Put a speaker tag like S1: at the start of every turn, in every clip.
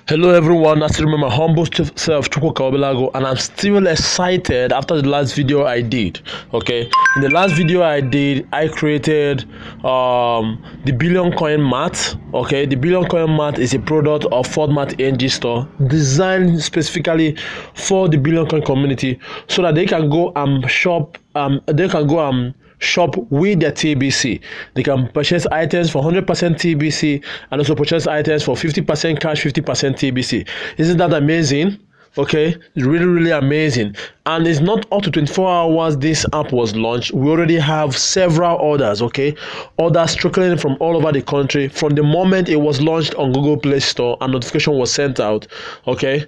S1: Hello everyone, that's my humble self Chukwu Kaobilago, and I'm still excited after the last video I did. Okay, in the last video I did, I created the Billion Coin Mat. Okay, the Billion Coin Mat is a product of Format NG Store designed specifically for the Billion Coin community so that they can go and shop. Shop with their TBC. They can purchase items for 100% TBC and also purchase items for 50% cash, 50% TBC. Isn't that amazing? Okay, it's really amazing. And it's not up to 24 hours this app was launched. We already have several orders. Okay, orders trickling from all over the country from the moment it was launched on Google Play Store and notification was sent out. Okay,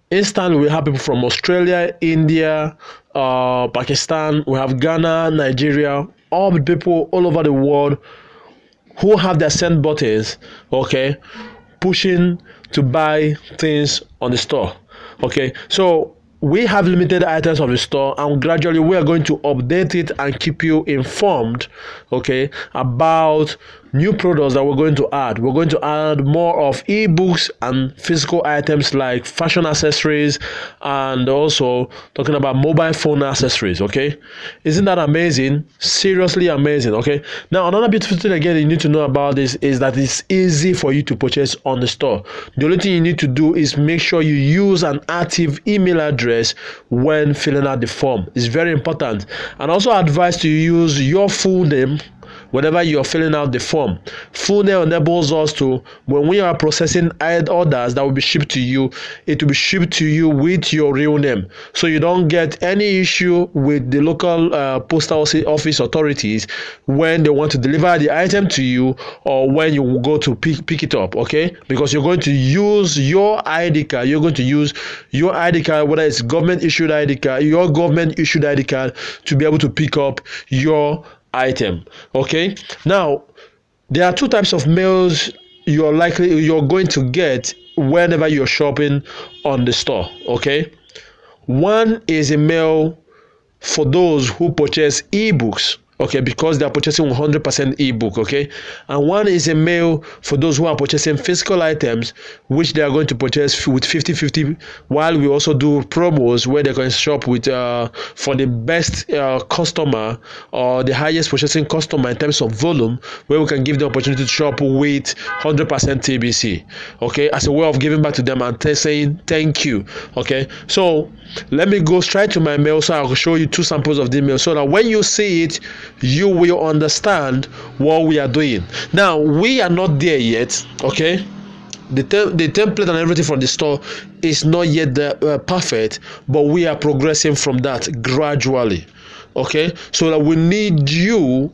S1: instantly we have people from Australia, India, Pakistan, we have Ghana, Nigeria, all the people all over the world who have their send buttons, okay, pushing to buy things on the store. Okay, so we have limited items of the store, and gradually we are going to update it and keep you informed, okay, about new products that we're going to add. We're going to add more of ebooks and physical items like fashion accessories, and also talking about mobile phone accessories. Okay, isn't that amazing? Seriously amazing. Okay, now another beautiful thing again you need to know about this is that it's easy for you to purchase on the store. The only thing you need to do is make sure you use an active email address when filling out the form. It's very important, and also advise to use your full name whenever you are filling out the form. Full name enables us to, when we are processing orders that will be shipped to you, it will be shipped to you with your real name, so you don't get any issue with the local postal office authorities when they want to deliver the item to you or when you go to pick it up. Okay, because you're going to use your ID card. You're going to use your ID card, whether it's government issued ID card, your government issued ID card, to be able to pick up your item. Okay, now there are two types of mails you're going to get whenever you're shopping on the store. Okay, one is a mail for those who purchase ebooks, okay, because they are purchasing 100% ebook. Okay, and one is a mail for those who are purchasing physical items, which they are going to purchase with 50-50, while we also do promos where they can shop with for the best customer or the highest purchasing customer in terms of volume, where we can give the opportunity to shop with 100% TBC, okay, as a way of giving back to them and saying thank you. Okay, so let me go straight to my mail so I will show you two samples of the mail so that when you see it, you will understand what we are doing. Now, we are not there yet. Okay, the template and everything from the store is not yet perfect, but we are progressing from that gradually. Okay, so that we need you,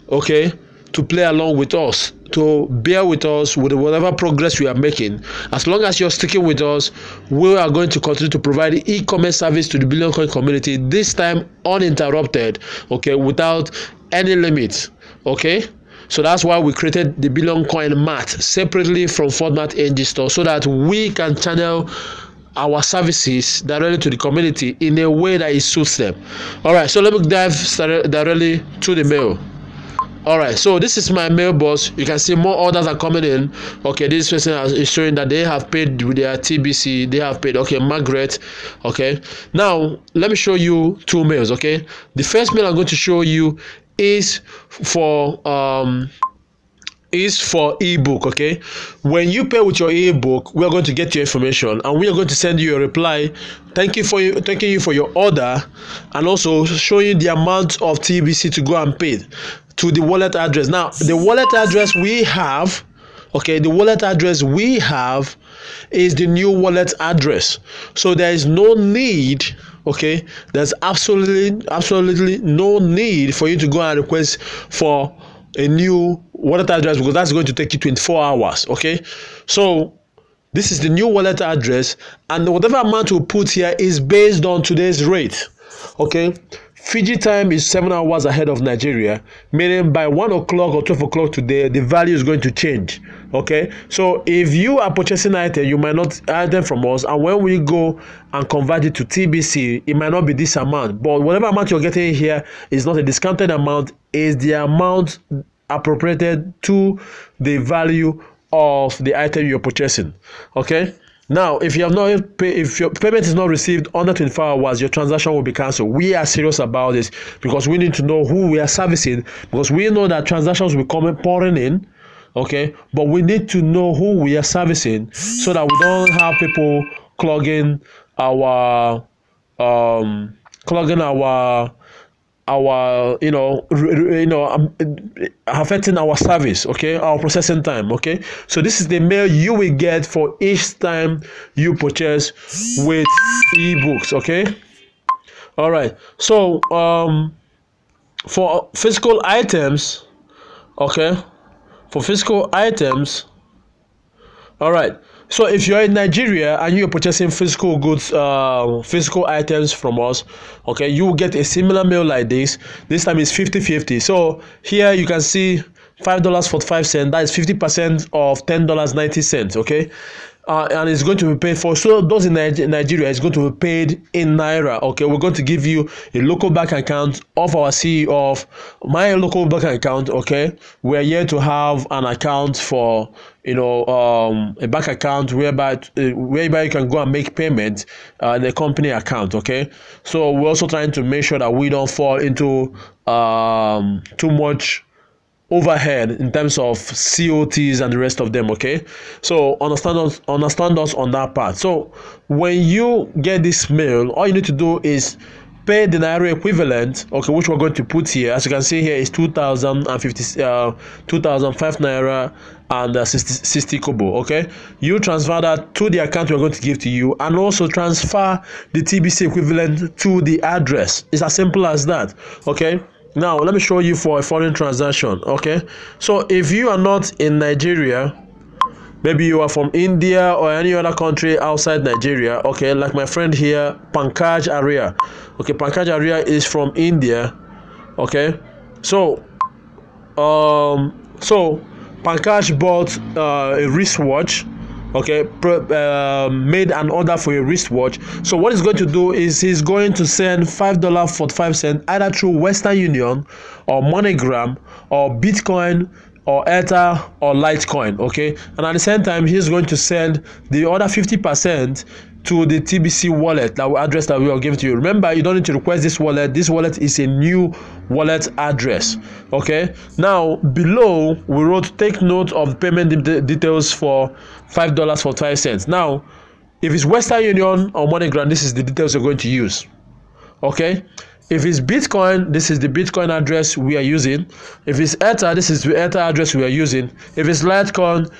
S1: okay, to play along with us, to bear with us with whatever progress we are making. As long as you're sticking with us, we are going to continue to provide e-commerce service to the Billion Coin community, this time uninterrupted, okay, without any limits. Okay, so that's why we created the Billion Coin Mat separately from Format NG Store, so that we can channel our services directly to the community in a way that it suits them. All right, so let me dive directly to the mail. All right, so this is my mailbox. You can see more orders are coming in. Okay, this person is showing that they have paid with their TBC. They have paid. Okay, Margaret. Okay, now let me show you two mails. Okay, the first mail I'm going to show you is for ebook. Okay, when you pay with your ebook, we are going to get your information and we are going to send you a reply thanking you for your order, and also showing you the amount of TBC to go and pay to the wallet address. Now, the wallet address we have, okay, the wallet address we have is the new wallet address. So there is no need, okay, there's absolutely no need for you to go and request for a new wallet address, because that's going to take you 24 hours. Okay, so this is the new wallet address, and whatever amount we put here is based on today's rate. Okay, Fiji time is 7 hours ahead of Nigeria, meaning by 1 o'clock or 12 o'clock today, the value is going to change. Okay, so if you are purchasing item, you might not item from us, and when we go and convert it to TBC, it might not be this amount, but whatever amount you're getting here is not a discounted amount, is the amount appropriated to the value of the item you're purchasing. Okay. Now, if you have not pay, if your payment is not received under 24 hours, your transaction will be cancelled. We are serious about this because we need to know who we are servicing, because we know that transactions will come pouring in. Okay, but we need to know who we are servicing so that we don't have people clogging our affecting our service, okay, our processing time. Okay, so this is the mail you will get for each time you purchase with ebooks. Okay, all right. So for physical items, okay, for physical items, all right. So if you're in Nigeria and you're purchasing physical goods, physical items from us, okay, you will get a similar mail like this. This time is 50-50. So here you can see $5.45. That is 50% of $10.90. Okay. And it's going to be paid for. So those in Nigeria, it's going to be paid in naira. Okay, we're going to give you a local bank account of our CEO, of my local bank account. Okay, we're here to have an account for a bank account whereby you can go and make payment in a company account. Okay, so we're also trying to make sure that we don't fall into too much overhead in terms of COTs and the rest of them. Okay, so understand us on that part. So when you get this mail, all you need to do is pay the naira equivalent, okay, which we're going to put here. As you can see here is 2005 naira and 60 kobo. Okay, you transfer that to the account we're going to give to you, and also transfer the TBC equivalent to the address. It's as simple as that. Okay, now let me show you for a foreign transaction. Okay, so if you are not in Nigeria, maybe you are from India or any other country outside Nigeria, okay, like my friend here, Pankaj Arya. Okay, Pankaj Arya is from India. Okay, so Pankaj bought a wristwatch. Okay, made an order for a wristwatch. So what he's going to do is he's going to send $5.45 either through Western Union or MoneyGram or Bitcoin or Ether or Litecoin. Okay, and at the same time he's going to send the other 50% to the TBC wallet, that address that we are giving to you. Remember, you don't need to request this wallet. This wallet is a new wallet address. Okay, now below we wrote, take note of payment details for $5.45. Now if it's Western Union or MoneyGram, this is the details you're going to use. Okay, if it's Bitcoin, this is the Bitcoin address we are using. If it's Ether, this is the Ether address we are using. If it's Litecoin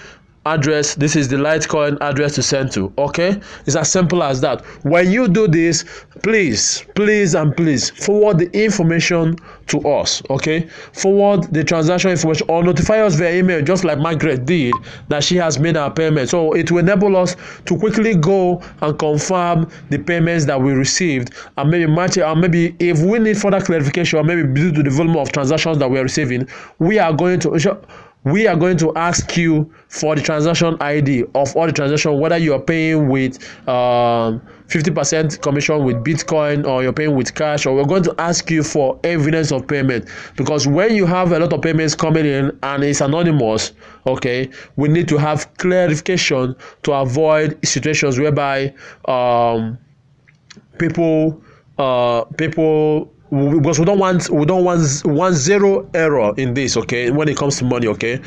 S1: address, this is the Litecoin address to send to. Okay, it's as simple as that. When you do this, please forward the information to us. Okay, forward the transaction information or notify us via email, just like Margaret did, that she has made our payment. So it will enable us to quickly go and confirm the payments that we received, and maybe match it, or maybe if we need further clarification, or maybe due to the volume of transactions that we are receiving, we are going to ask you for the transaction ID of all the transactions, whether you are paying with 50% commission with Bitcoin or you're paying with cash, or we're going to ask you for evidence of payment, because when you have a lot of payments coming in and it's anonymous, okay, we need to have clarification to avoid situations whereby people because we don't want zero error in this. Okay, when it comes to money. Okay,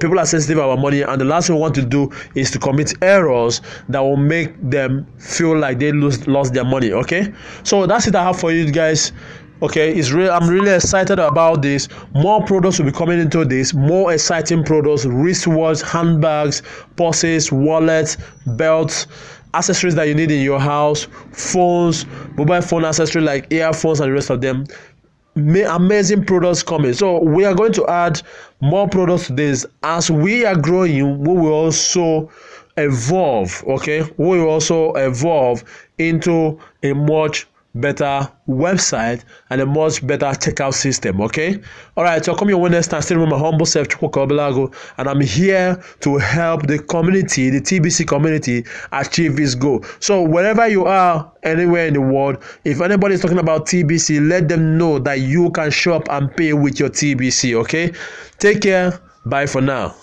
S1: people are sensitive about money, and the last thing we want to do is to commit errors that will make them feel like they lost their money. Okay, so that's it I have for you guys. Okay, I'm really excited about this. More products will be coming into this, more exciting products, wristwatches, handbags, purses, wallets, belts, accessories that you need in your house, phones, mobile phone accessories like earphones and the rest of them. Amazing products coming. So we are going to add more products to this. As we are growing, we will also evolve. Okay, we will also evolve into a much better website and a much better checkout system. Okay, all right, so come here one next time. Still with my humble self, and I'm here to help the community, the TBC community, achieve this goal. So wherever you are, anywhere in the world, if anybody is talking about TBC, let them know that you can shop and pay with your TBC. Okay, take care, bye for now.